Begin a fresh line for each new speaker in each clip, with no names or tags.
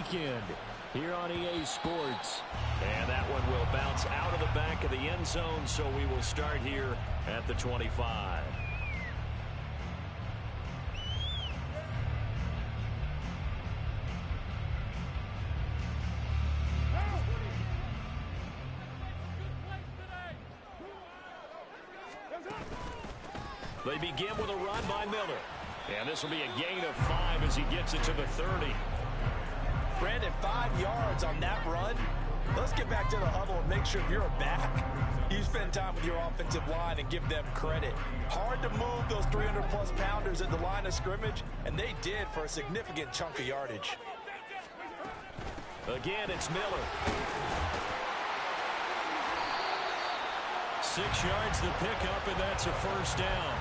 weekend here on EA Sports. And that one will bounce out of the back of the end zone, so we will start here at the 25. They begin with a run by Miller. And this will be a gain of 5 as he gets it to the 30.
Brandon, 5 yards on that run. Let's get back to the huddle and make sure if you're a back, you spend time with your offensive line and give them credit. Hard to move those 300-plus pounders at the line of scrimmage, and they did for a significant chunk of yardage.
Again, it's Miller. 6 yards to pick up, and that's a first down.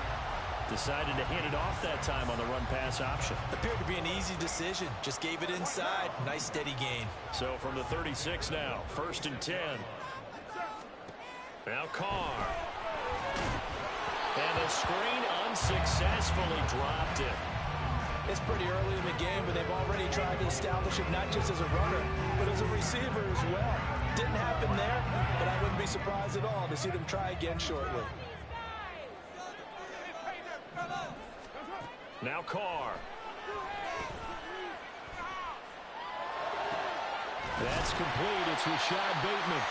Decided to hand it off that time on the run-pass option.
Appeared to be an easy decision. Just gave it inside. Nice, steady gain.
So from the 36 now, 1st and 10. Now Carr. And the screen unsuccessfully dropped it.
It's pretty early in the game, but they've already tried to establish him not just as a runner, but as a receiver as well. Didn't happen there, but I wouldn't be surprised at all to see them try again shortly.
Now Carr. That's complete. It's Rashad Bateman.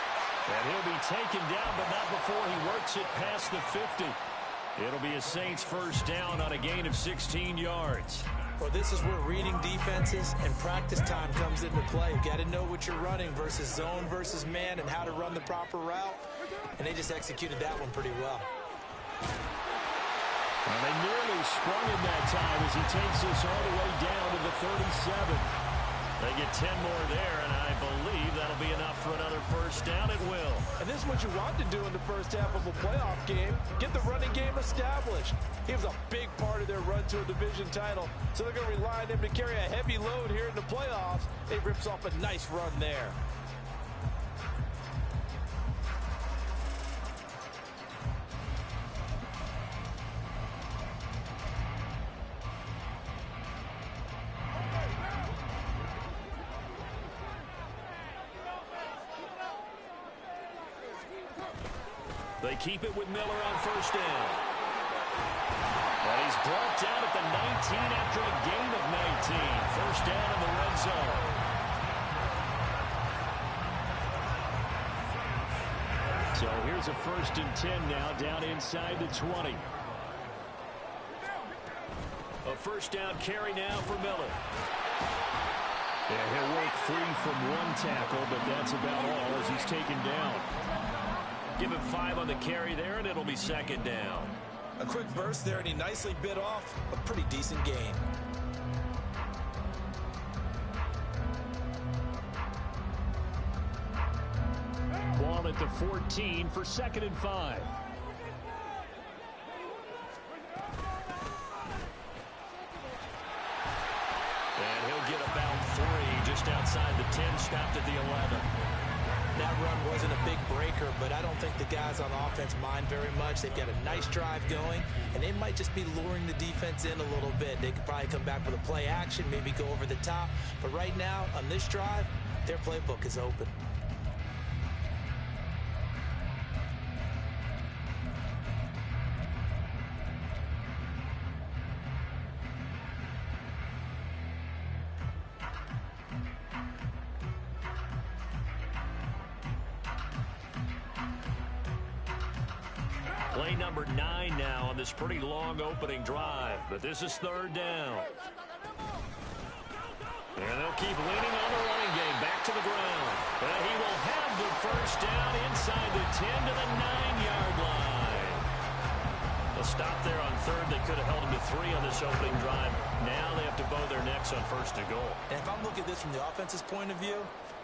And he'll be taken down, but not before he works it past the 50. It'll be a Saints first down on a gain of 16 yards.
Well, this is where reading defenses and practice time comes into play. You got to know what you're running versus zone versus man and how to run the proper route. And they just executed that one pretty well.
Well, they nearly sprung him that time as he takes this all the way down to the 37. They get 10 more there, and I believe that'll be enough for another first down. It will.
And this is what you want to do in the first half of a playoff game. Get the running game established. He was a big part of their run to a division title, so they're going to rely on him to carry a heavy load here in the playoffs. He rips off a nice run there.
They keep it with Miller on first down. And he's brought down at the 19 after a gain of 19. First down in the red zone. So here's a 1st and 10 now down inside the 20. A first down carry now for Miller. Yeah, he'll work free from one tackle, but that's about all as he's taken down. Give him 5 on the carry there, and it'll be 2nd down.
A quick burst there, and he nicely bit off a pretty decent gain.
Ball at the 14 for 2nd and 5. And he'll get about 3 just outside the 10, stopped at the 11.
That run wasn't a big breaker, but I don't think the guys on offense mind very much. They've got a nice drive going, and they might just be luring the defense in a little bit. They could probably come back with a play action, maybe go over the top. But right now, on this drive, their playbook is open.
Play number 9 now on this pretty long opening drive, but this is 3rd down. And they'll keep leaning on the running game back to the ground. And he will have the first down inside the 10 to the 9-yard line. A stop there on 3rd. They could have held him to 3 on this opening drive. Now they have to bow their necks on 1st and goal.
And if I'm looking at this from the offense's point of view,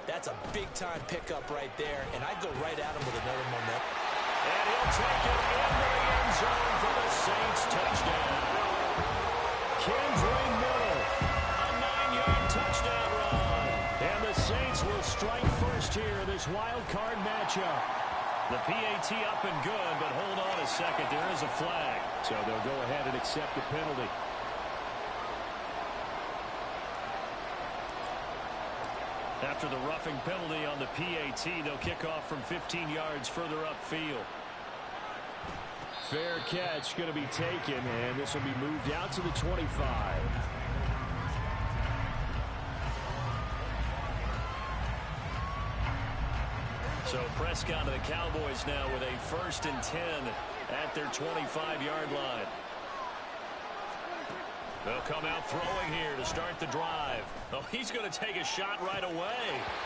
that's a big-time pickup right there, and I'd go right at him with another momentum.
And he'll take it into the end zone for the Saints touchdown. Kendre Miller, a 9-yard touchdown run. And the Saints will strike first here in this wild card matchup. The PAT up and good, but hold on a second. There is a flag. So they'll go ahead and accept the penalty. After the roughing penalty on the PAT, they'll kick off from 15 yards further upfield. Fair catch going to be taken, and this will be moved out to the 25. So Prescott of the Cowboys now with a 1st and 10 at their 25-yard line. They'll come out throwing here to start the drive. Oh, he's going to take a shot right away.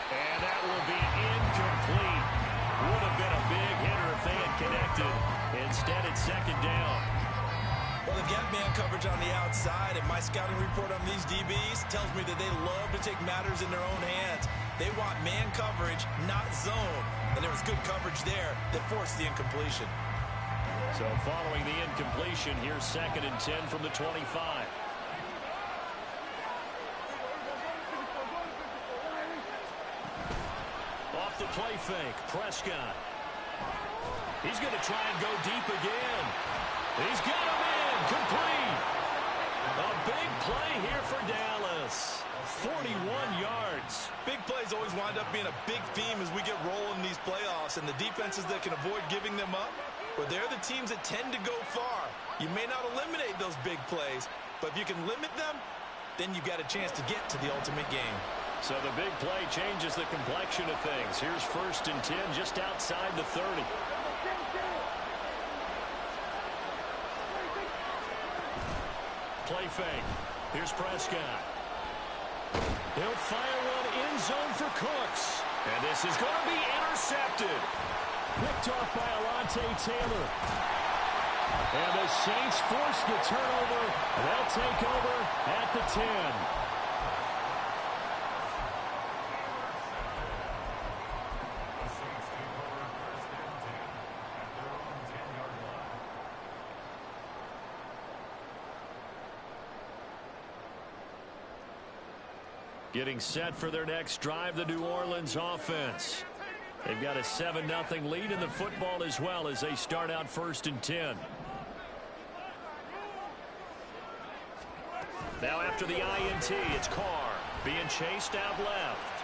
And that will be incomplete. Would have been a big hitter if they had connected. Instead, it's 2nd down.
Well, they've got man coverage on the outside, and my scouting report on these DBs tells me that they love to take matters in their own hands. They want man coverage, not zone. And there was good coverage there that forced the incompletion.
So following the incompletion, here's 2nd and 10 from the 25. Off the play fake, Prescott. He's going to try and go deep again. He's got him in, complete. A big play here for Dallas. 41 yards.
Big plays always wind up being a big theme as we get rolling in these playoffs, and the defenses that can avoid giving them up, well, they're the teams that tend to go far. You may not eliminate those big plays, but if you can limit them, then you've got a chance to get to the ultimate game.
So the big play changes the complexion of things. Here's 1st and 10 just outside the 30. Play fake. Here's Prescott. He'll fire one end zone for Cooks. And this is going to be intercepted. Picked off by Alontae Taylor. And the Saints force the turnover. They'll take over at the 10. Getting set for their next drive, the New Orleans offense. They've got a 7-0 lead in the football as well as they start out 1st and 10. Now after the INT, it's Carr being chased out left.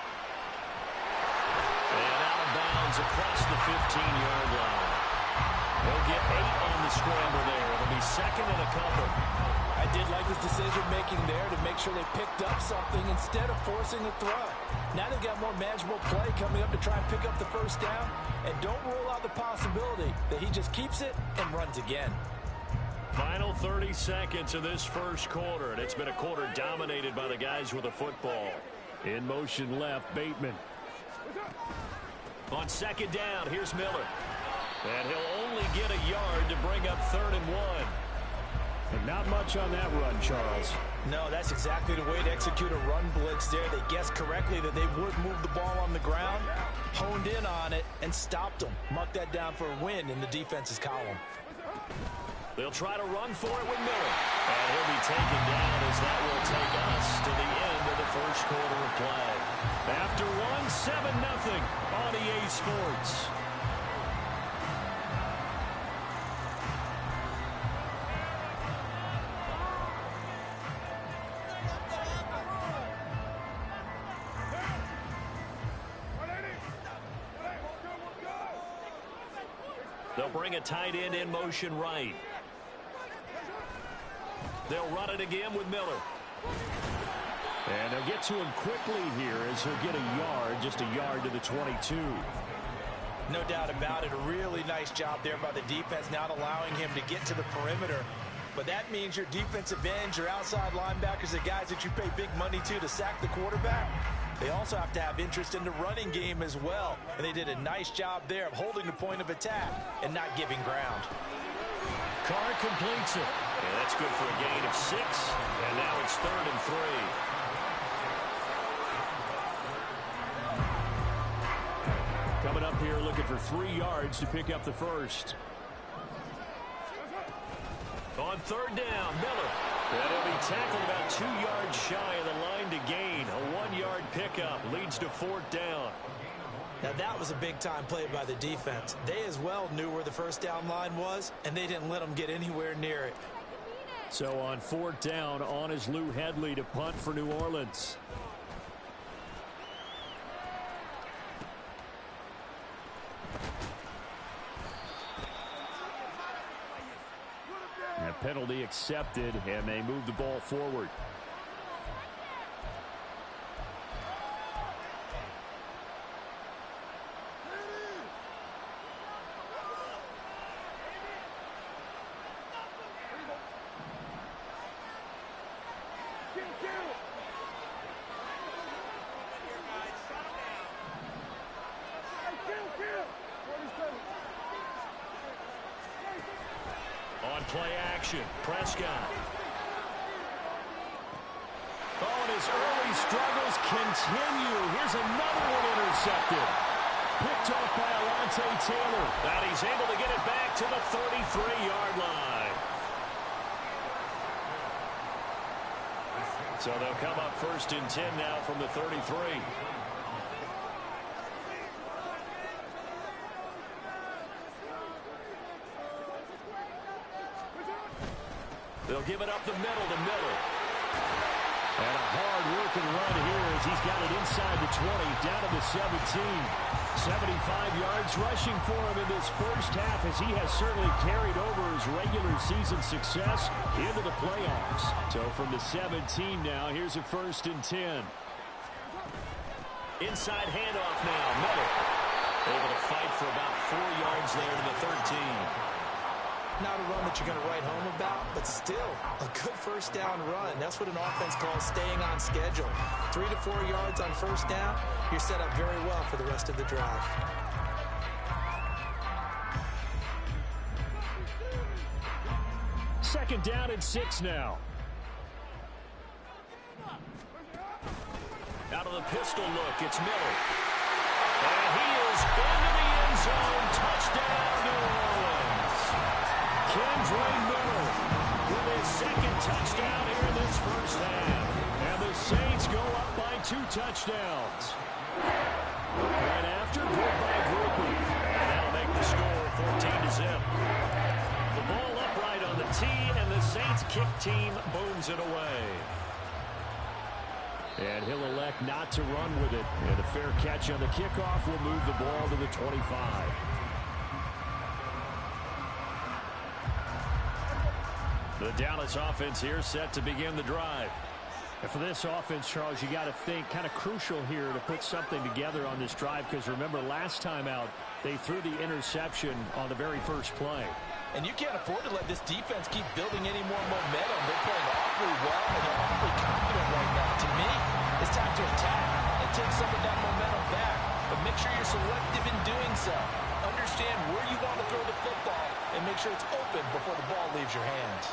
And out of bounds across the 15-yard line. He'll get 8 on the scramble there. It'll be 2nd and a couple.
I did like his decision-making there to make sure they picked up something instead of forcing a throw. Now they've got more manageable play coming up to try and pick up the 1st down. And don't rule out the possibility that he just keeps it and runs again.
Final 30 seconds of this 1st quarter, and it's been a quarter dominated by the guys with the football. In motion left, Bateman. On 2nd down, here's Miller. And he'll only get a yard to bring up 3rd and 1. And not much on that run, Charles.
No, that's exactly the way to execute a run blitz there. They guessed correctly that they would move the ball on the ground, honed in on it, and stopped them. Mark that down for a win in the defense's column.
They'll try to run for it with Miller. And he'll be taken down as that will take us to the end of the 1st quarter of play. After one, 7-0 on EA Sports. They'll bring a tight end in motion right. They'll run it again with Miller. And they'll get to him quickly here as he'll get a yard, just a yard to the 22.
No doubt about it. A really nice job there by the defense, not allowing him to get to the perimeter. But that means your defensive ends, your outside linebackers, the guys that you pay big money to sack the quarterback, they also have to have interest in the running game as well. And they did a nice job there of holding the point of attack and not giving ground.
Carr completes it. And that's good for a gain of 6. And now it's 3rd and 3. Coming up here looking for 3 yards to pick up the 1st. On 3rd down, Miller. And he'll be tackled about 2 yards shy of the line to gain. A 1-yard pickup leads to 4th down.
Now that was a big-time play by the defense. They as well knew where the 1st down line was, and they didn't let them get anywhere near it.
So on 4th down, on is Lou Hedley to punt for New Orleans. penalty accepted, and they move the ball forward. On play action, Prescott. Oh, and his early struggles continue. Here's another one intercepted. Picked off by Alontae Taylor. And he's able to get it back to the 33-yard line. So they'll come up 1st and 10 now from the 33. They'll give it up the middle to Miller. And a hard-working run here as he's got it inside the 20, down to the 17. 75 yards rushing for him in this first half as he has certainly carried over his regular season success into the playoffs. So from the 17 now, here's a 1st and 10. Inside handoff now, Miller. Able to fight for about 4 yards there to the 13.
Not a run that you're going to write home about, but still a good first down run. That's what an offense calls staying on schedule. 3 to 4 yards on first down, you're set up very well for the rest of the drive.
Second down and 6 now. Out of the pistol look, it's Miller. And he is into the end zone. Touchdown, New Orleans. Kendre Miller with his second touchdown here in this first half. And the Saints go up by 2 touchdowns. Right after, good by Grupe. And that'll make the score 14-0. The ball upright on the tee, and the Saints kick team booms it away. And he'll elect not to run with it. And a fair catch on the kickoff will move the ball to the 25. The Dallas offense here set to begin the drive. And for this offense, Charles, you got to think kind of crucial here to put something together on this drive, because remember last time out they threw the interception on the very first play.
And you can't afford to let this defense keep building any more momentum. They're playing awfully well, and they're awfully confident right now. To me, it's time to attack and take some of that momentum back. But make sure you're selective in doing so. Understand where you want to throw the football and make sure it's open before the ball leaves your hands.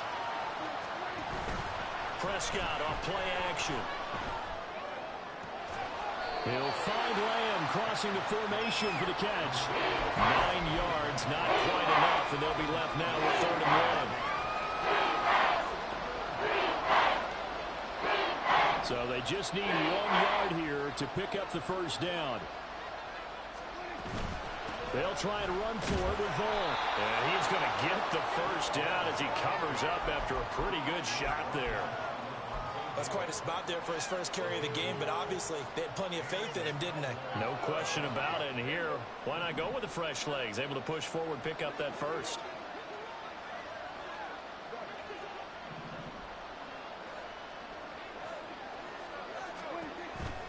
Prescott off play action. He'll find Lamb crossing the formation for the catch. 9 yards, not quite enough, and they'll be left now with 3rd and 1. So they just need 1 yard here to pick up the first down. They'll try and run for it with Vaughn. And he's going to get the first down as he covers up after a pretty good shot there.
That's quite a spot there for his first carry of the game, but obviously they had plenty of faith in him, didn't they?
No question about it. And here, why not go with the fresh legs? Able to push forward, pick up that first.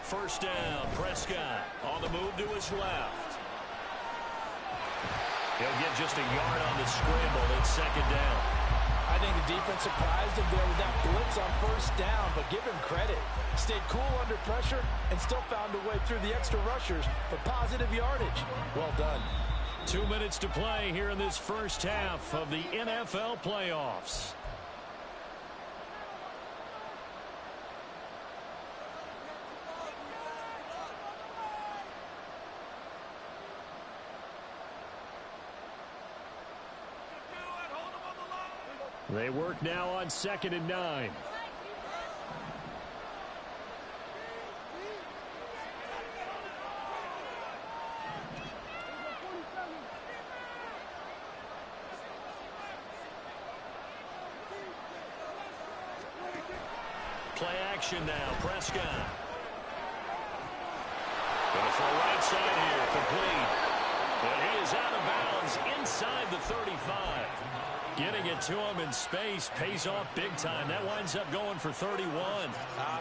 First down, Prescott on the move to his left. He'll get just a yard on the scramble. It's 2nd down.
I think the defense surprised him there with that blitz on first down, but give him credit. Stayed cool under pressure and still found a way through the extra rushers for positive yardage. Well done.
2 minutes to play here in this first half of the NFL playoffs. They work now on 2nd and 9. Play action now, Prescott. Going to throw right side here, complete. And he is out of bounds inside the 35. Getting it to him in space pays off big time. That winds up going for 31.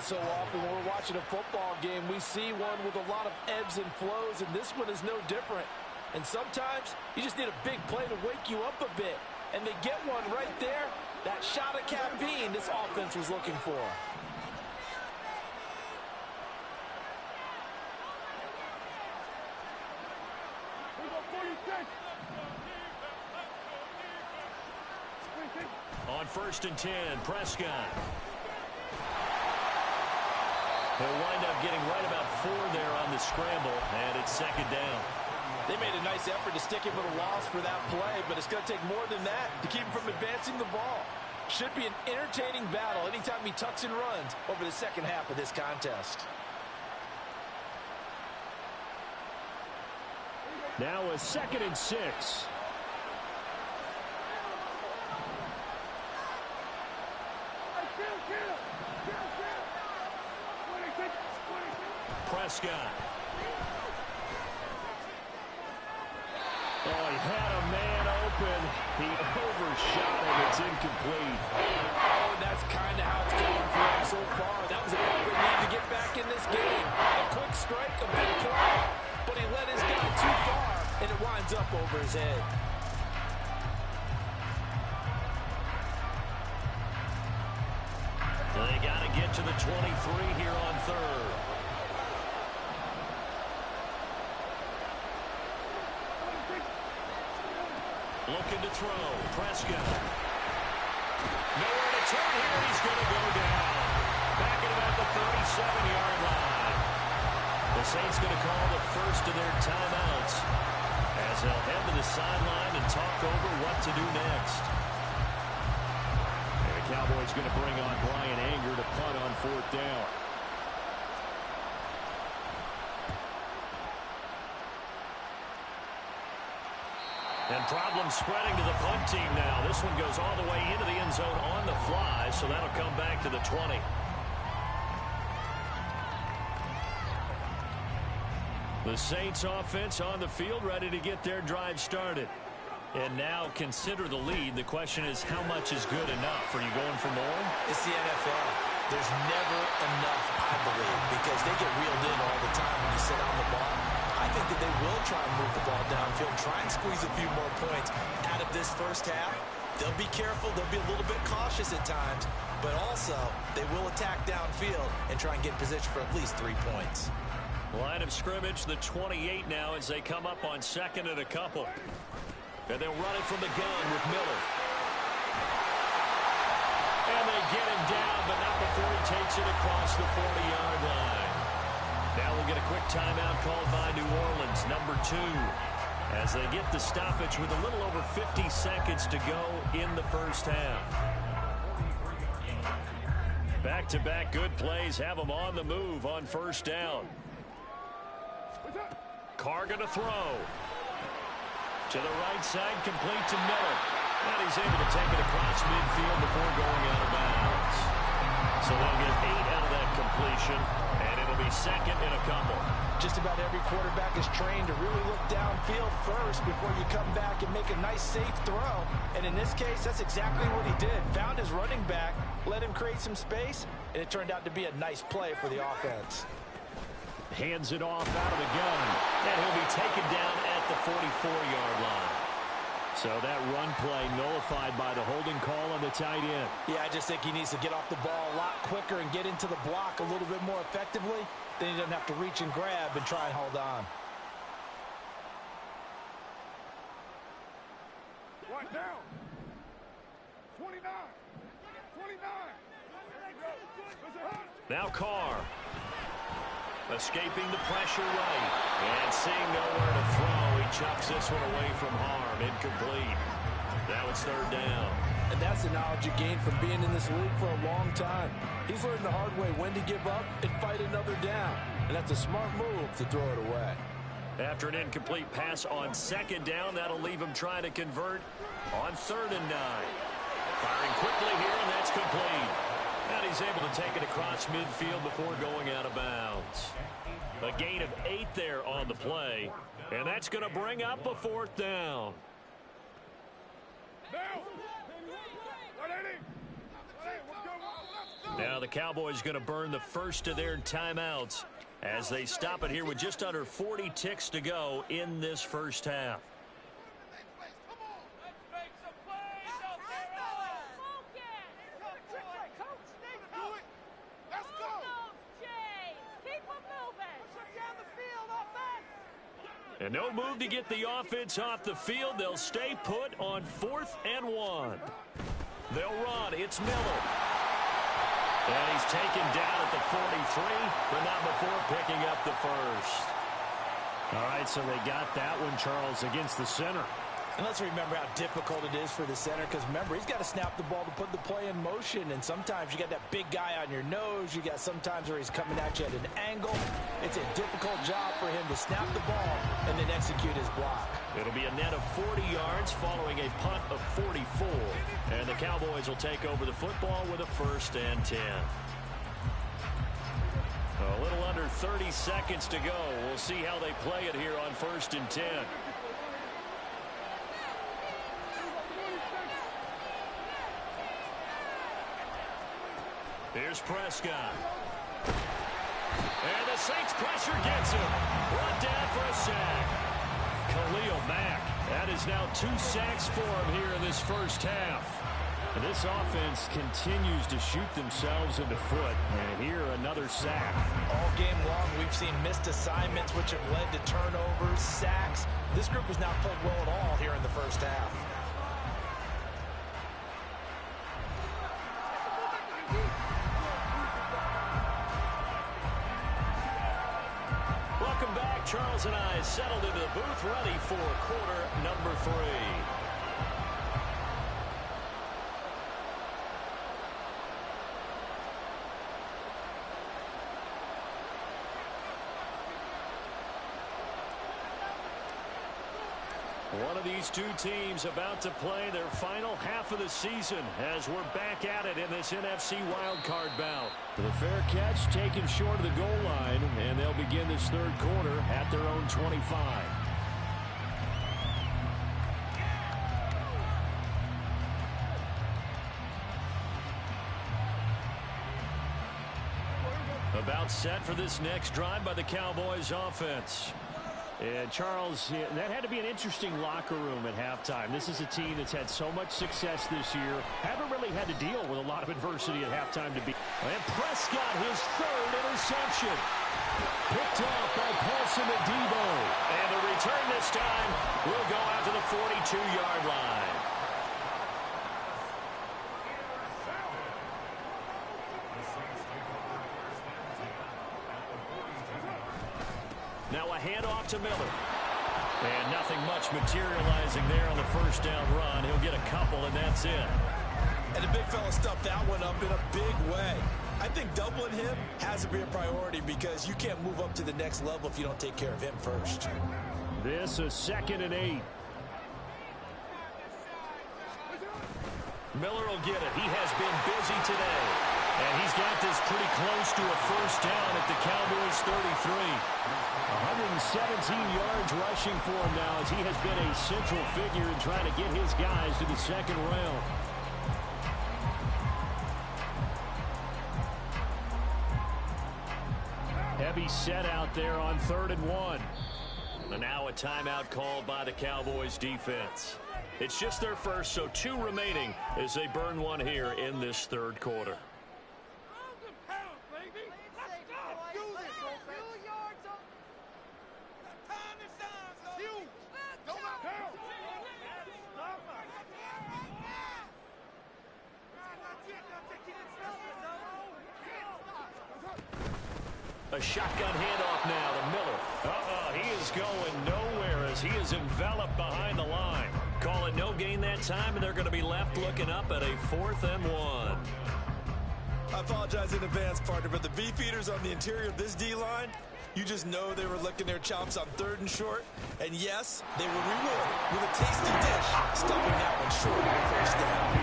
So often when we're watching a football game, we see one with a lot of ebbs and flows, and this one is no different. And sometimes you just need a big play to wake you up a bit. And they get one right there. That shot of caffeine this offense was looking for.
On 1st and 10, Prescott. He'll wind up getting right about 4 there on the scramble, and it's 2nd down.
They made a nice effort to stick him with a loss for that play, but it's going to take more than that to keep him from advancing the ball. Should be an entertaining battle anytime he tucks and runs over the second half of this contest.
Now a 2nd and 6. Prescott. Oh, he had a man open. He overshot him. It's incomplete.
Oh, and that's kind of how it's going for him so far. That was all they need to get back in this game. A quick strike, a big play, but he let his guy too far, and it winds up over his head.
They got to get to the 23 here on 3rd. Looking to throw. Prescott. Nowhere to turn here. He's going to go down. Back at about the 37-yard line. The Saints going to call the first of their timeouts as they'll head to the sideline and talk over what to do next. And the Cowboys going to bring on Brian Anger to punt on 4th down. And problems spreading to the punt team now. This one goes all the way into the end zone on the fly, so that'll come back to the 20. The Saints offense on the field, ready to get their drive started. And now consider the lead. The question is, how much is good enough? Are you going for more?
It's the NFL. There's never enough, I believe, because they get reeled in all the time when you sit on the ball. I think that they will try and move the ball downfield, try and squeeze a few more points out of this first half. They'll be careful. They'll be a little bit cautious at times, but also they will attack downfield and try and get position for at least 3 points.
Line of scrimmage, the 28 now as they come up on 2nd and a couple. And they'll run it from the gun with Miller. And they get him down, but not before he takes it across the 40-yard line. Now we'll get a quick timeout called by New Orleans, number 2, as they get the stoppage with a little over 50 seconds to go in the first half. Back-to-back good plays have them on the move on 1st down. Carr going to throw. To the right side, complete to Miller. And he's able to take it across midfield before going out of bounds. So they'll get 8 out of that completion, and it'll be 2nd and a couple.
Just about every quarterback is trained to really look downfield first before you come back and make a nice, safe throw. And in this case, that's exactly what he did. Found his running back, let him create some space, and it turned out to be a nice play for the offense.
Hands it off out of the gun, and he'll be taken down at the 44-yard line. So that run play nullified by the holding call on the tight end.
Yeah, I just think he needs to get off the ball a lot quicker and get into the block a little bit more effectively. Then he doesn't have to reach and grab and try and hold on.
One down. 29. 29.
Now Carr. Escaping the pressure right. And seeing nowhere to throw, he chucks this one away from harm. Incomplete. Now it's 3rd down.
And that's the knowledge you gain from being in this league for a long time. He's learned the hard way when to give up and fight another down. And that's a smart move to throw it away.
After an incomplete pass on 2nd down, that'll leave him trying to convert on 3rd and 9. Firing quickly here, and that's complete. And he's able to take it across midfield before going out of bounds. A gain of 8 there on the play. And that's going to bring up a fourth down. Now the Cowboys going to burn the first of their timeouts as they stop it here with just under 40 ticks to go in this first half. And no move to get the offense off the field. They'll stay put on 4th and 1. They'll run. It's Miller. And he's taken down at the 43, but not before picking up the first. All right, so they got that one, Charles, against the center.
And let's remember how difficult it is for the center, because remember, he's got to snap the ball to put the play in motion, and sometimes you got that big guy on your nose. You got sometimes where he's coming at you at an angle. It's a difficult job for him to snap the ball and then execute his block. It'll be a net of 40 yards following a punt of 44. And the Cowboys will take over the football with a 1st and 10. A little under 30 seconds to go. We'll see how they play it here on 1st and 10. Here's Prescott. And the Saints pressure gets him. Brought down for a sack. Khalil Mack. That is now 2 sacks for him here in this first half. And this offense continues to shoot themselves in the foot. And here another sack. All game long we've seen missed assignments which have led to turnovers, sacks. This group has not played well at all here in the first half. Welcome back. Charles and I settled into the booth, ready for quarter number 3. One of these two teams about to play their final half of the season as we're back at it in this NFC wildcard bout. The fair catch taken short of the goal line, and they'll begin this third quarter at their own 25. About set for this next drive by the Cowboys offense. And Charles, that had to be an interesting locker room at halftime. This is a team that's had so much success this year. Haven't really had to deal with a lot of adversity at halftime to be. And Prescott, his 3rd interception. Picked off by Paulson Adebo. And the return this time will go out to the 42-yard line. Now a handoff to Miller. And nothing much materializing there on the first down run. He'll get a couple, and that's it. And the big fella stuffed that one up in a big way. I think doubling him has to be a priority because you can't move up to the next level if you don't take care of him first. This is 2nd and 8. Miller will get it. He has been busy today. And he's got this pretty close to a first down at the Cowboys' 33. 117 yards rushing for him now as he has been a central figure in trying to get his guys to the second round. Heavy set out there on 3rd and 1. And now a timeout called by the Cowboys defense. It's just their first, so 2 remaining as they burn one here in this third quarter. A shotgun handoff now to Miller. He is going nowhere as he is enveloped behind the line. Call it no gain that time, and they're going to be left looking up at a 4th and 1. I apologize in advance, partner, but the beefeaters on the interior of this D-line, you just know they were licking their chops on 3rd and short. And yes, they were rewarded with a tasty dish, stuffing that one short of the first down.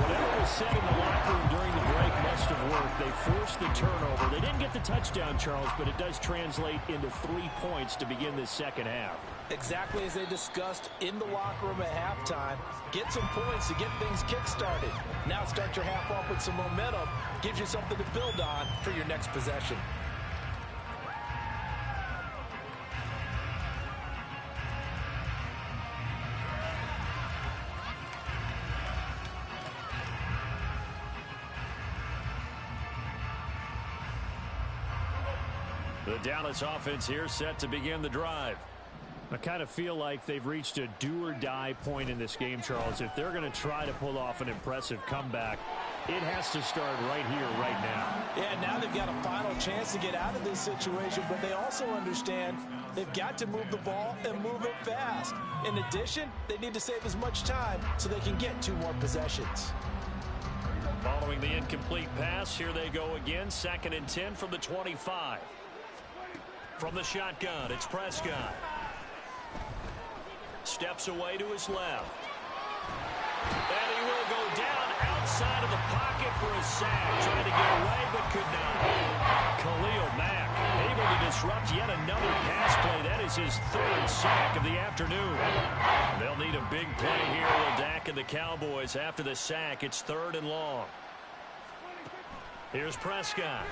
Whatever was said in the locker room during the break
best of work. They forced the turnover. They didn't get the touchdown, Charles, but it does translate into 3 points to begin this second half.
Exactly as they discussed in the locker room at halftime. Get some points to get things kick-started. Now start your half off with some momentum. Gives you something to build on for your next possession.
The Dallas offense here set to begin the drive. I kind of feel like they've reached a do-or-die point in this game, Charles. If they're going to try to pull off an impressive comeback, it has to start right here, right now.
Yeah, now they've got a final chance to get out of this situation, but they also understand they've got to move the ball and move it fast. In addition, they need to save as much time so they can get 2 more possessions.
Following the incomplete pass, here they go again. 2nd and 10 from the 25. From the shotgun, it's Prescott. Steps away to his left. And he will go down outside of the pocket for a sack. Trying to get away, but could not. Khalil Mack able to disrupt yet another pass play. That is his 3rd sack of the afternoon. They'll need a big play here with Dak and the Cowboys. After the sack, it's 3rd and long. Here's Prescott.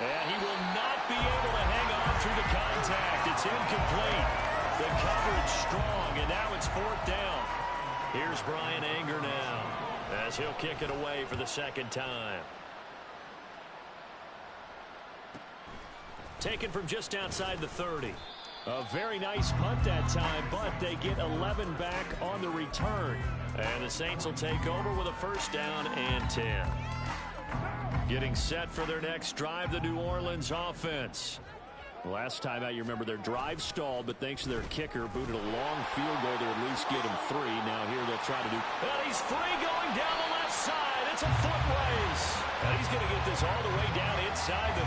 And he will not be able to hang on through the contact. It's incomplete. The coverage strong, and now it's 4th down. Here's Brian Anger now as he'll kick it away for the 2nd time. Taken from just outside the 30. A very nice punt that time, but they get 11 back on the return. And the Saints will take over with a 1st down and 10. Getting set for their next drive, the New Orleans offense. Last time out, you remember their drive stalled, but thanks to their kicker, booted a long field goal to at least get him 3. Now here they'll try to do. And he's free going down the left side. It's a foot race. And he's going to get this all the way down inside the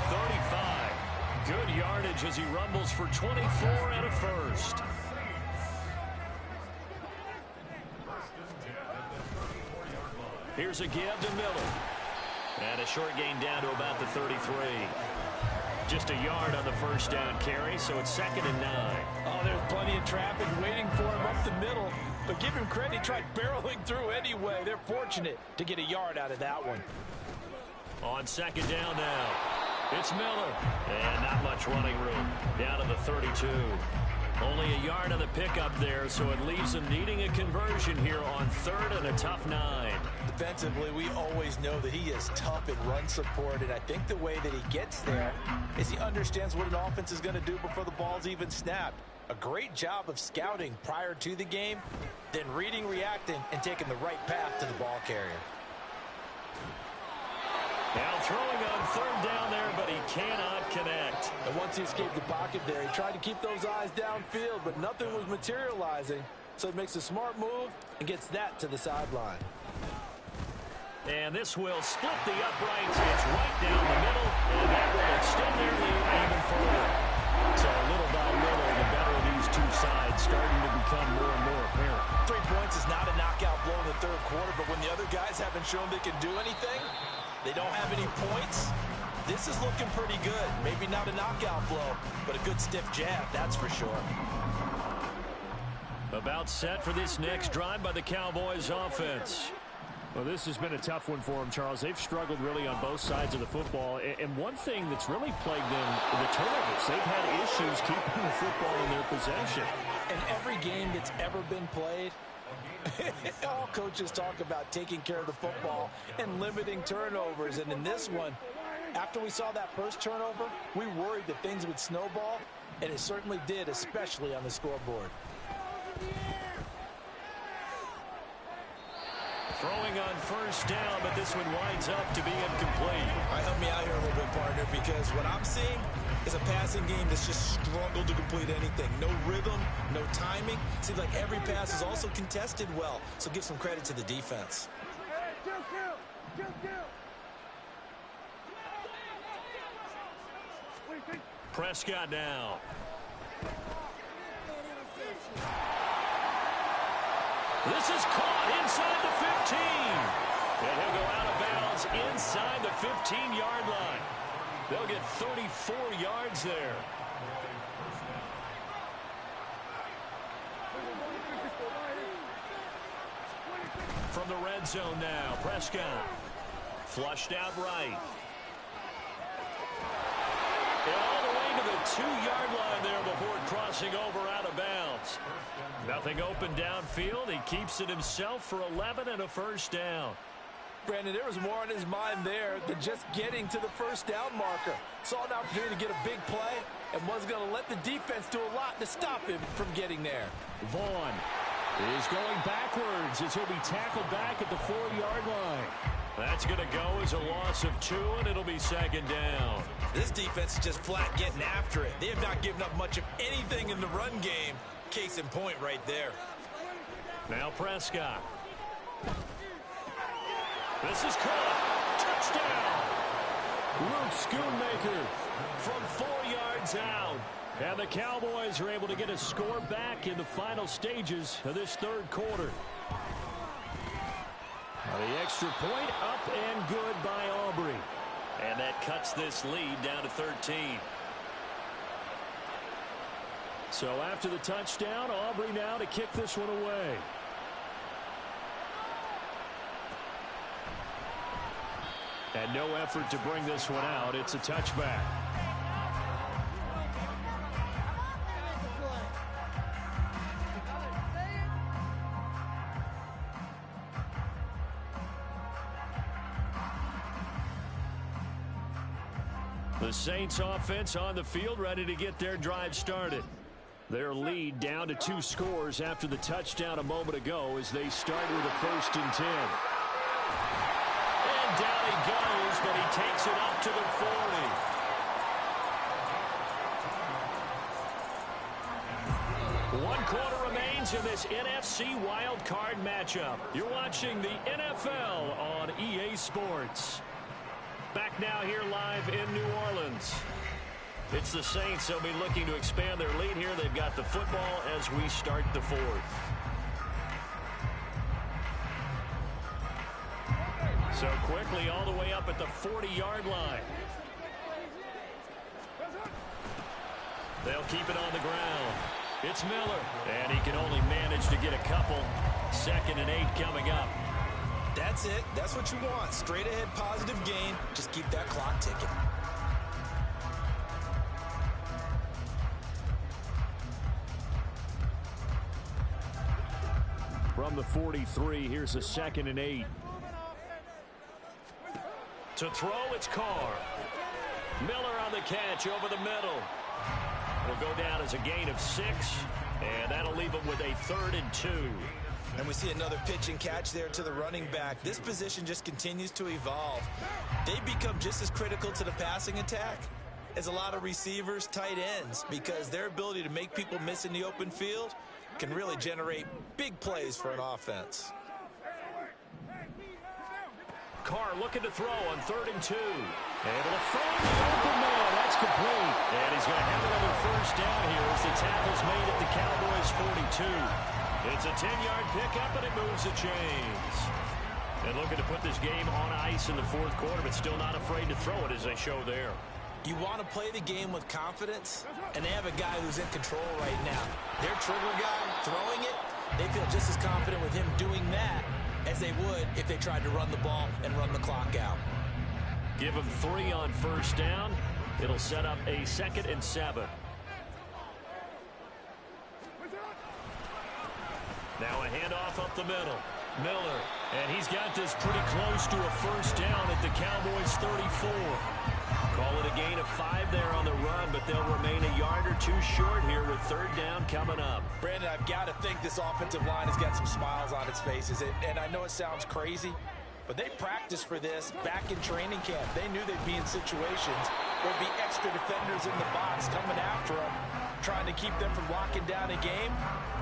35. Good yardage as he rumbles for 24 and a 1st. Here's a give to Miller. And a short gain down to about the 33. Just a yard on the 1st down carry, so it's 2nd and 9.
Oh, there's plenty of traffic waiting for him up the middle. But give him credit, he tried barreling through anyway. They're fortunate to get a yard out of that one.
On 2nd down now, it's Miller. And not much running room. Down to the 32. Only a yard on the pickup there, so it leaves them needing a conversion here on 3rd and a tough 9.
Defensively, we always know that he is tough in run support, and I think the way that he gets there is he understands what an offense is going to do before the ball's even snapped. A great job of scouting prior to the game, then reading, reacting, and taking the right path to the ball carrier.
Now throwing on 3rd down there, but he cannot connect.
And once he escaped the pocket there, he tried to keep those eyes downfield, but nothing was materializing. So he makes a smart move and gets that to the sideline.
And this will split the uprights. It's right down the middle, and that will extend their lead even further. So little by little, the better of these two sides starting to become more and more apparent.
3 points is not a knockout blow in the 3rd quarter, but when the other guys haven't shown they can do anything, they don't have any points, this is looking pretty good. Maybe not a knockout blow, but a good stiff jab, that's for sure.
About set for this next drive by the Cowboys offense. Well, this has been a tough one for them, Charles. They've struggled really on both sides of the football. And one thing that's really plagued them, the turnovers. They've had issues keeping the football in their possession.
In every game that's ever been played, all coaches talk about taking care of the football and limiting turnovers. And in this one, after we saw that first turnover, we worried that things would snowball, and it certainly did, especially on the scoreboard.
Throwing on 1st down, but this one winds up to be incomplete.
All right, help me out here a little bit, partner, because what I'm seeing is a passing game that's just struggled to complete anything. No rhythm, no timing. Seems like every pass is also contested well, so give some credit to the defense.
Prescott now. This is caught inside the 15. And he'll go out of bounds inside the 15-yard line. They'll get 34 yards there. From the red zone now, Prescott. Flushed out right. And all the way to the 2-yard line there before crossing over out of bounds. Nothing open downfield. He keeps it himself for 11 and a first down.
Brandon, there was more on his mind there than just getting to the first down marker. Saw an opportunity to get a big play and wasn't going to let the defense do a lot to stop him from getting there.
Vaughn is going backwards as he'll be tackled back at the 4-yard line. That's going to go as a loss of 2, and it'll be second down.
This defense is just flat getting after it. They have not given up much of anything in the run game. Case in point right there.
Now Prescott. This is caught. Touchdown. Luke Schoonmaker from 4 yards out. And the Cowboys are able to get a score back in the final stages of this third quarter. The extra point up and good by Aubrey. And that cuts this lead down to 13. So after the touchdown, Aubrey now to kick this one away. And no effort to bring this one out. It's a touchback. The Saints offense on the field, ready to get their drive started. Their lead down to 2 scores after the touchdown a moment ago as they start with a 1st and 10. And down he goes, but he takes it up to the 40. 1 quarter remains in this NFC Wild Card matchup. You're watching the NFL on EA Sports. Back now here live in New Orleans. It's the Saints. They'll be looking to expand their lead here. They've got the football as we start the 4th. So quickly all the way up at the 40-yard line. They'll keep it on the ground. It's Miller. And he can only manage to get a couple. 2nd and 8 coming up.
That's it. That's what you want. Straight ahead positive gain. Just keep that clock ticking.
From the 43, here's a 2nd and 8. To throw, it's Carr. Miller on the catch over the middle. It'll go down as a gain of 6, and that'll leave him with a 3rd and 2.
And we see another pitch and catch there to the running back. This position just continues to evolve. They become just as critical to the passing attack as a lot of receivers, tight ends, because their ability to make people miss in the open field can really generate big plays for an offense.
Carr looking to throw on 3rd and 2. Able to find the open man. That's complete. And he's going to have another first down here as the tackle's made at the Cowboys' 42. It's a 10-yard pickup, and it moves the chains. And looking to put this game on ice in the 4th quarter, but still not afraid to throw it as they show there.
You want to play the game with confidence, and they have a guy who's in control right now. Their trigger guy throwing it, they feel just as confident with him doing that as they would if they tried to run the ball and run the clock out.
Give him 3 on first down. It'll set up a 2nd and 7. Now a handoff up the middle. Miller, and he's got this pretty close to a first down at the Cowboys' 34. Call it a gain of 5 there on the run, but they'll remain a yard or 2 short here with 3rd down coming up.
Brandon, I've got to think this offensive line has got some smiles on its faces. And I know it sounds crazy, but they practiced for this back in training camp. They knew they'd be in situations where there'd be extra defenders in the box coming after them, trying to keep them from locking down a game.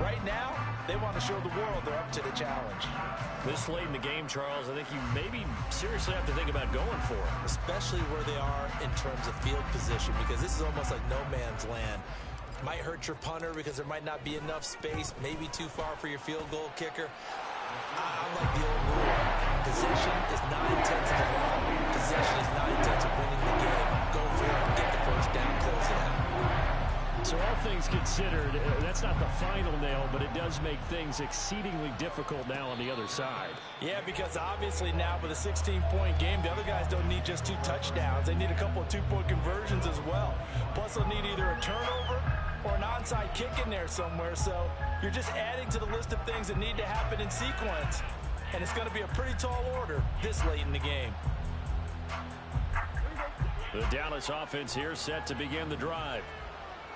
Right now, they want to show the world they're up to the challenge.
This late in the game, Charles, I think you maybe seriously have to think about going for it.
Especially where they are in terms of field position, because this is almost like no man's land. Might hurt your punter because there might not be enough space, maybe too far for your field goal kicker. I like the old rule. Possession is 9/10 of the ball. Possession is 9/10 of winning the game. Go for it, get the first down, close it out.
So all things considered, that's not the final nail, but it does make things exceedingly difficult now on the other side.
Yeah, because obviously now with a 16-point game, the other guys don't need just 2 touchdowns. They need a couple of 2-point conversions as well. Plus, they'll need either a turnover or an onside kick in there somewhere. So you're just adding to the list of things that need to happen in sequence. And it's going to be a pretty tall order this late in the game.
The Dallas offense here set to begin the drive.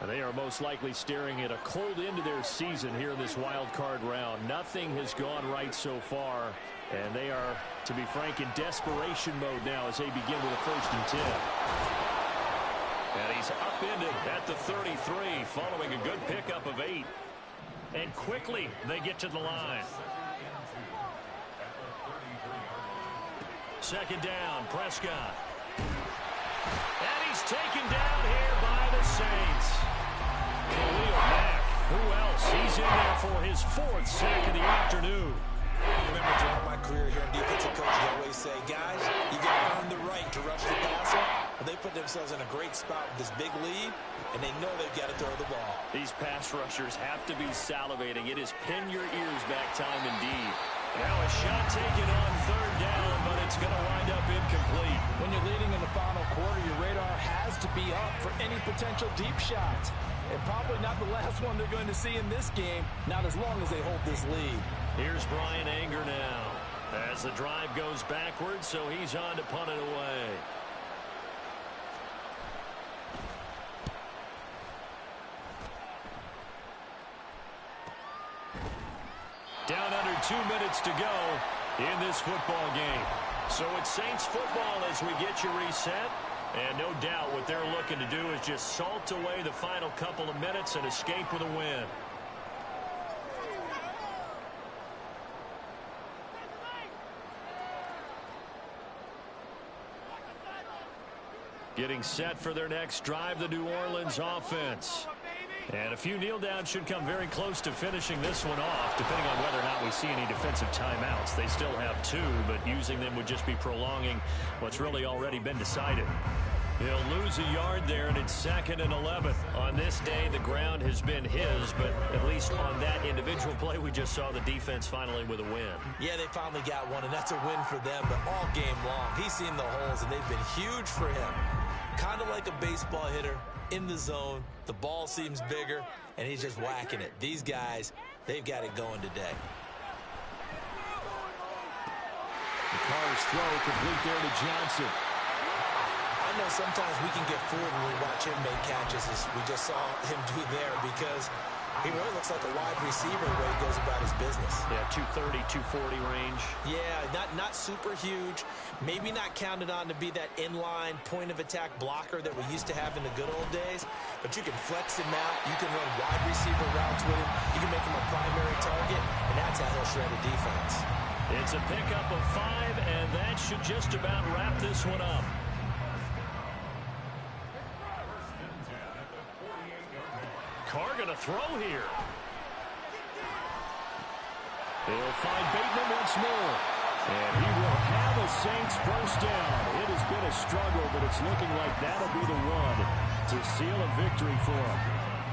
And they are most likely staring at a cold end to their season here in this wild card round. Nothing has gone right so far. And they are, to be frank, in desperation mode now as they begin with a 1st and 10. And he's upended at the 33 following a good pickup of 8. And quickly they get to the line. 2nd down, Prescott. And he's taken down here by the Saints. Khalil Mack, who else? He's in there for his 4th sack of the afternoon.
Remember, throughout my career here in defensive coaches always say, guys, you got to earn the right to rush the passer. But they put themselves in a great spot with this big lead, and they know they've got to throw the ball.
These pass rushers have to be salivating. It is pin your ears back time indeed. Now a shot taken on 3rd down, but it's going to wind up incomplete.
When you're leading in the final quarter, your radar has to be up for any potential deep shots. And probably not the last one they're going to see in this game, not as long as they hold this lead.
Here's Brian Anger now as the drive goes backwards, so he's on to punt it away. Down under 2 minutes to go in this football game. So it's Saints football as we get you reset. And no doubt what they're looking to do is just salt away the final couple of minutes and escape with a win. Getting set for their next drive, the New Orleans offense. And a few kneel downs should come very close to finishing this one off, depending on whether or not we see any defensive timeouts. They still have 2, but using them would just be prolonging what's really already been decided. He'll lose a yard there, and it's 2nd and 11. On this day, the ground has been his, but at least on that individual play, we just saw the defense finally with a win.
Yeah, they finally got one, and that's a win for them, but all game long, he's seen the holes, and they've been huge for him. Kind of like a baseball hitter in the zone. The ball seems bigger, and he's just whacking it. These guys, they've got it going today.
The Carr's throw complete there to Johnson.
I know sometimes we can get fooled when we watch him make catches, as we just saw him do there, because he really looks like a wide receiver the way he goes about his business.
Yeah, 230, 240 range.
Yeah, not super huge. Maybe not counted on to be that inline point-of-attack blocker that we used to have in the good old days. But you can flex him out. You can run wide receiver routes with him. You can make him a primary target, and that's how he'll shred a defense.
It's a pickup of 5, and that should just about wrap this one up. Carr going to throw here. They'll find Bateman once more. And he will have a Saints 1st down. It has been a struggle, but it's looking like that'll be the one to seal a victory for him.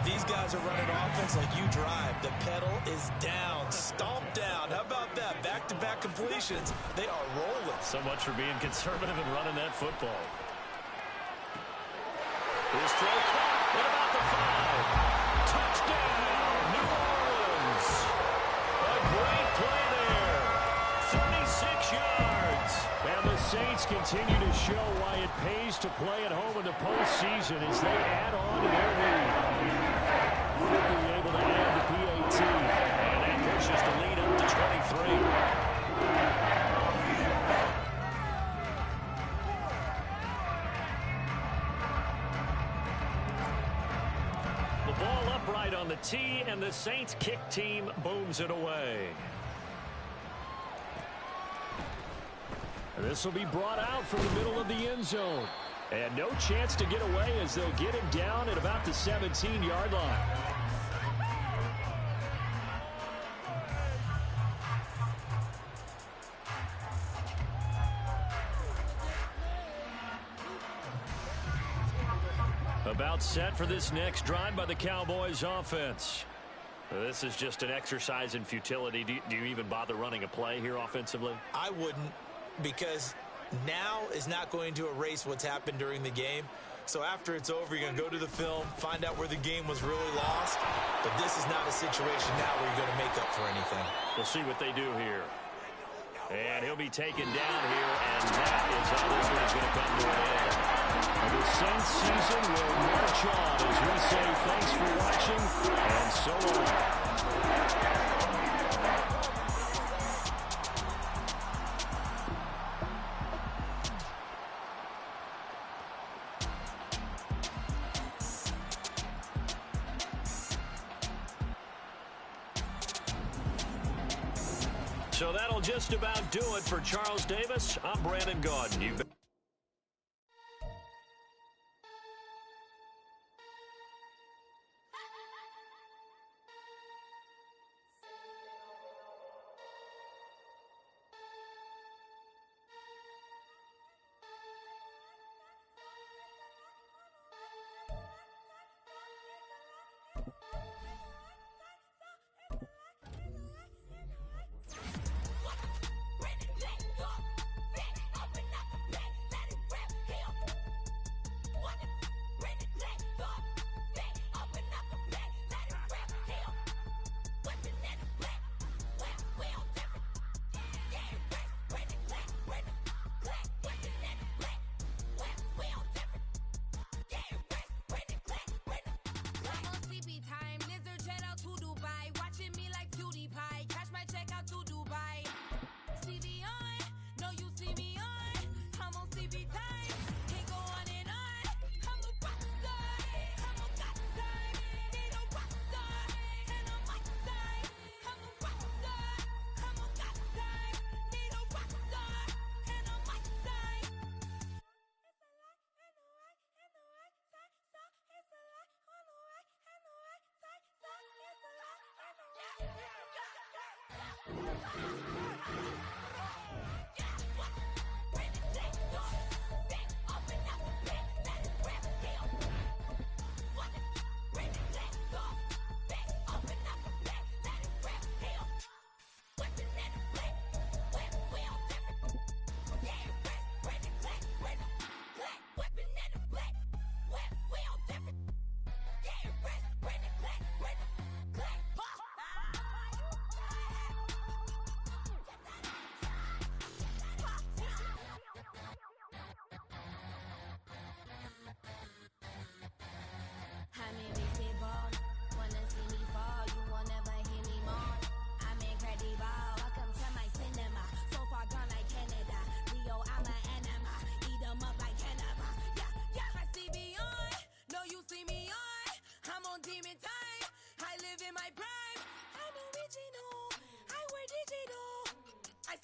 These guys are running offense like you drive. The pedal is down, stomped down. How about that? Back-to-back completions. They are rolling.
So much for being conservative and running that football. His throw caught at about the 5. Touchdown, New Orleans. A great play there. 36 yards. And the Saints continue to show why it pays to play at home in the postseason as they add on to their lead. Quickly able to add the PAT. And that pushes the lead up to 23. Ball upright on the tee, and the Saints kick team booms it away. This will be brought out from the middle of the end zone. And no chance to get away as they'll get him down at about the 17-yard line. About set for this next drive by the Cowboys offense. This is just an exercise in futility. Do you even bother running a play here offensively?
I wouldn't, because now is not going to erase what's happened during the game. So after it's over, you're going to go to the film, find out where the game was really lost. But this is not a situation now where you're going to make up for anything.
We'll see what they do here. And he'll be taken down here, and that is how this one's going to come to an end. The Saints season will march on as we say thanks for watching, and so long. So that'll just about do it for Charles Davis. I'm Brandon Gaudin. You've been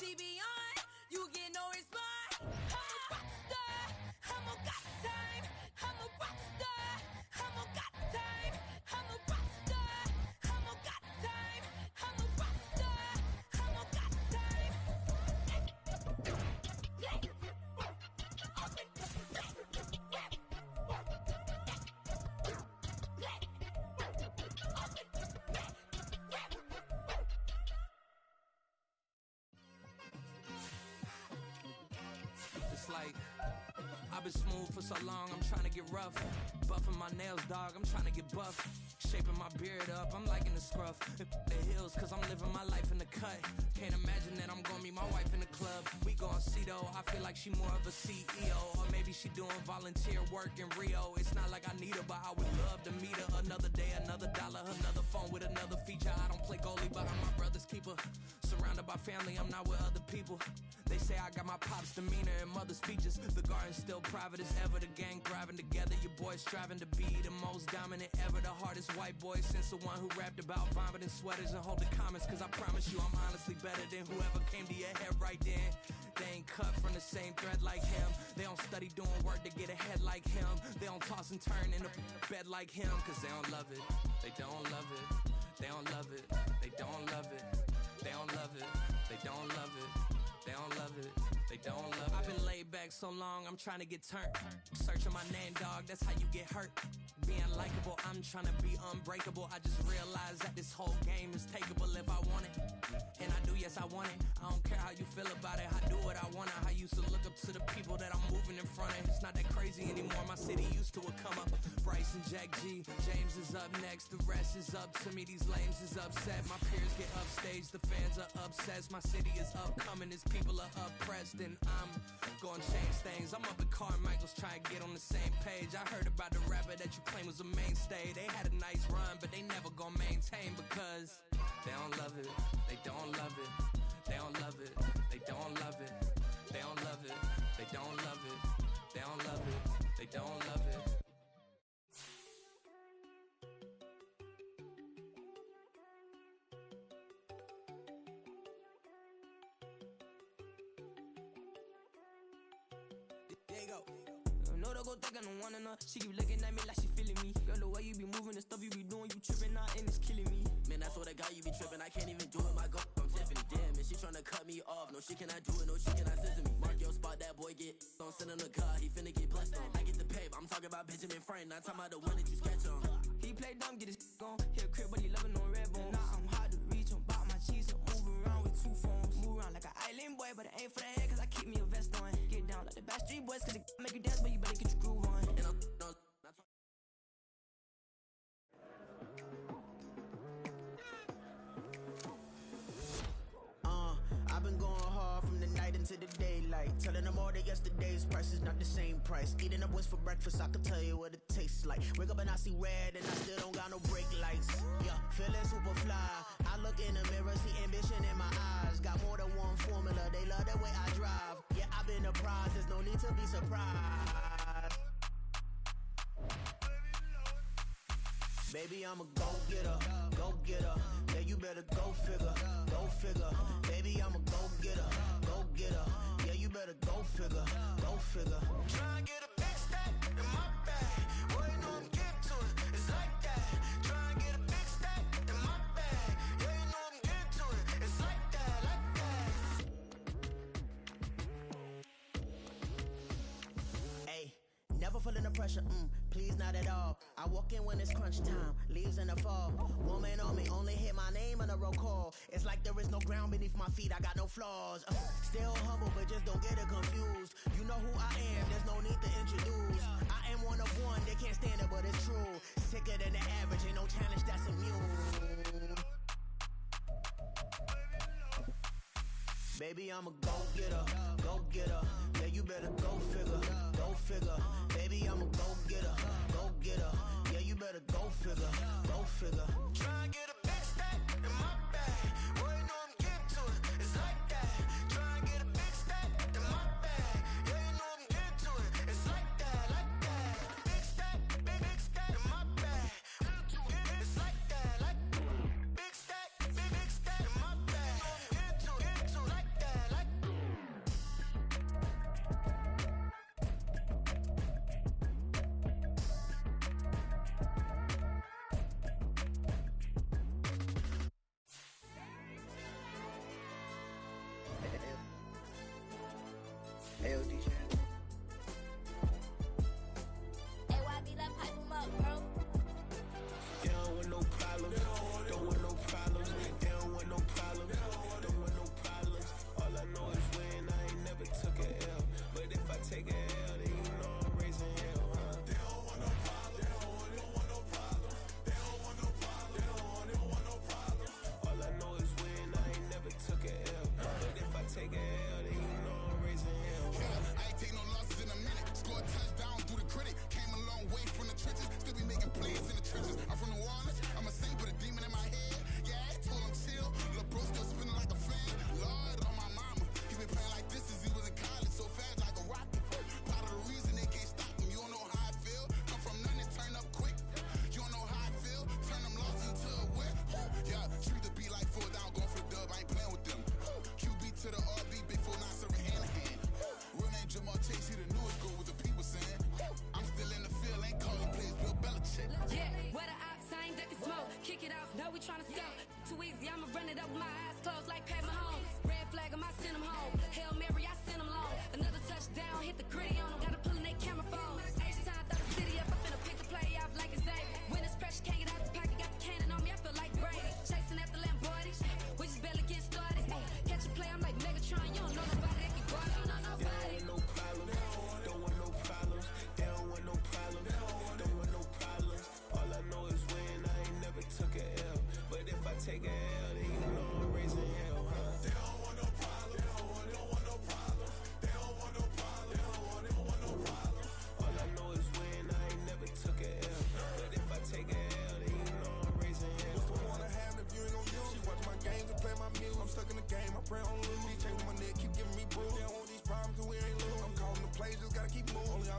see beyond, you get no response. I'm a rock star, I'm a got time. I'm a rock star, I'm a got time. I'm a rock star, I'm a got time. I'm a rock star, I'm a got time.
It's like I've been smooth for so long, I'm trying to get rough. Buffing my nails, dog, I'm trying to get buff. Shaping my beard up, I'm liking the scruff. The hills, cause I'm living my life in the cut. Can't imagine that I'm gonna meet my wife in the club. We gon' see though, I feel like she more of a CEO. Or maybe she doing volunteer work in Rio. It's not like I need her, but I would love to meet her. Another day, another dollar, another phone with another feature. I don't play goalie, but I'm my brother's keeper. Surrounded by family, I'm not with other people. They say I got my pop's demeanor and mother's features. The garden's still private as ever. The gang thriving together. Your boy striving to be the most dominant ever. The hardest white boy since the one who rapped about vomiting sweaters and holding comments. Cause I promise you I'm honestly better than whoever came to your head right then. They ain't cut from the same thread like him. They don't study doing work to get ahead like him. They don't toss and turn in a bed like him. Cause they don't love it, they don't love it. They don't love it, they don't love it. They don't love it, they don't love it. They don't love it, they don't love it. I've been laid back so long, I'm trying to get turned. Searching my name, dog, that's how you get hurt. Being likable, I'm trying to be unbreakable. I just realized that this whole game is takeable if I want it. And I do, yes, I want it. I don't care how you feel about it, I do what I want. I used to look up to the people that I'm moving in front of. It's not that crazy anymore, my city used to a come up. Bryce and Jack G, James is up next. The rest is up to me, these lames is upset. My peers get upstage, the fans are obsessed. My city is upcoming, his people are oppressed. And I'm gonna change things. I'm up at Carmichael's trying to get on the same page. I heard about the rapper that you claim was a mainstay. They had a nice run, but they never gonna maintain because they don't love it, they don't love it. They don't love it, they don't love it. They don't love it, they don't love it. They don't love it, they don't love it.
There you go. No, don't go think I don't wanna know. She keep looking at me like she feeling me. Girl, the way you be moving, the stuff you be doing, you tripping out and it's killing me.
Man, I swear to God, you be tripping. I can't even do it. My girl from Tiffany, damn, and she tryna cut me off. No, she cannot do it. No, she cannot scissor me. Mark your spot, that boy get on. Send him the car, he finna get blessed on. I get the paper. I'm talking about Benjamin Franklin. Not talking about the one that you sketch on.
He play dumb, get his gone. Hit a crib, but he loving on red bone. Now I'm hard to reach, I'm bout my cheese. I'm moving around with two phones. Move around like an island boy, but it ain't for the head, cause I keep me a vest on. Get down like the Backstreet Boys, cause it make you dance, but you better get your groove on.
And I'm not
I've been going hard from the night into the daylight. Telling them all that yesterday's price is not the same price. Eating up wings for breakfast, I can tell you what it tastes like. Wake up and I see red and I still don't got no brake lights. Yeah, feeling super fly. I look in the mirror, see ambition in my eyes. Got more than one formula, they love the way I drive. Yeah, I've been a prize, there's no need to be surprised. Baby, I'm a go-getter, go-getter. Yeah, you better go figure, go figure. Baby, I'm a go-getter, go-getter. Yeah, you better go figure, go figure. Try and get a big stack in my bag. Boy, you know I'm getting to it, it's like that. Try and get a big stack in my bag. Yeah, you know I'm getting to it, it's like that, like that. Hey, never feeling the pressure, please not at all. I walk in when it's crunch time, leaves in the fall. Woman on me, only hit my name on a roll call. It's like there is no ground beneath my feet, I got no flaws. Still humble, but just don't get it confused. You know who I am, there's no need to introduce. I am one of one, they can't stand it, but it's true. Sicker than the average, ain't no challenge that's immune. Baby, I'm a go-getter, go-getter. Yeah, you better go figure, go figure. Baby, I'm a go-getter, go-getter. Yeah, you better go figure, go figure. Try and get a big stack in my bag. Boy, you know I'm getting to it, it's like that. Try and get a big stack in my bag. Yeah, you know I'm getting to it, it's like that, like that. Big stack, big stack in my bag. It's like that, like big stack in my bag. Get to it, like that, like.
AOD channel.
AYB, like pipe 'em up, bro.
They don't want no problems, don't want no problems. They don't want no problems, don't want no problems. All I know is win, I ain't never took a L. But if I take a L, then you know I'm raising hell, huh? They don't want no problems, they don't want no problems. They don't want no problems, they don't want no problems. All I know is win, I ain't never took a L. But if I take a L, then you know I'm raising hell, huh? I ain't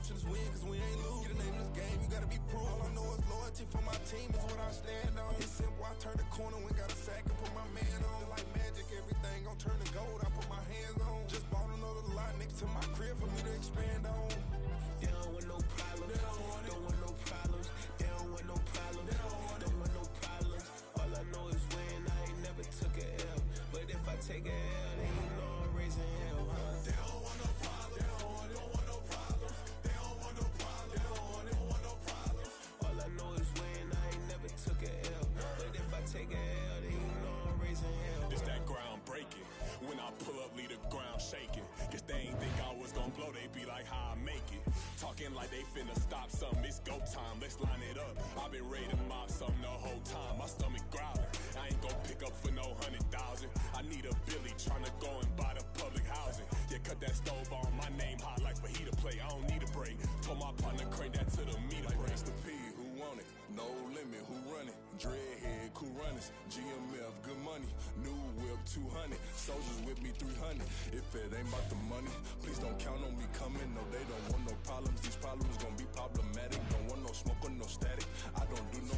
options win, cause we ain't lose. Get a name in this game, you gotta be proof. All I know is loyalty for my team is what I stand on. It's simple, I turn the corner, we got a sack and put my man on. Like magic, everything gon' turn to gold, I put my hands on. Just bought another lot next to my crib for me to expand on. They don't want no problems, don't want no problems. They don't want no problems, don't want no problems. All I know is win, I ain't never took a L. But if I take a L, then you know I'm raising hell, huh? They don't want no problems, they don't want no problems. They don't want no problems, they don't want no problems. All I know is win, I ain't never took a L. But if I take a L, then you know I'm raising hell.
It's that ground breaking. When I pull up, leave the ground shaking. Guess they ain't think I was gonna blow, they be like, how I make it. Talking like they finna stop something, it's go time, let's line it up. I've been ready to mop something the whole time, my stomach growling. I ain't gon' pick up for no 100,000. I need a Billy tryna go and buy the public housing. Yeah, cut that stove on, my name hot like fajita play. I don't need a break. Told my partner crank that to the meter
like
break.
Mr. P, who want it? No limit, who run it? Dreadhead, cool runners. GMF, good money. New whip, 200. Soldiers with me, 300. If it ain't about the money, please don't count on me coming. No, they don't want no problems. These problems gon' be problematic. Don't want no smoke or no static. I don't do no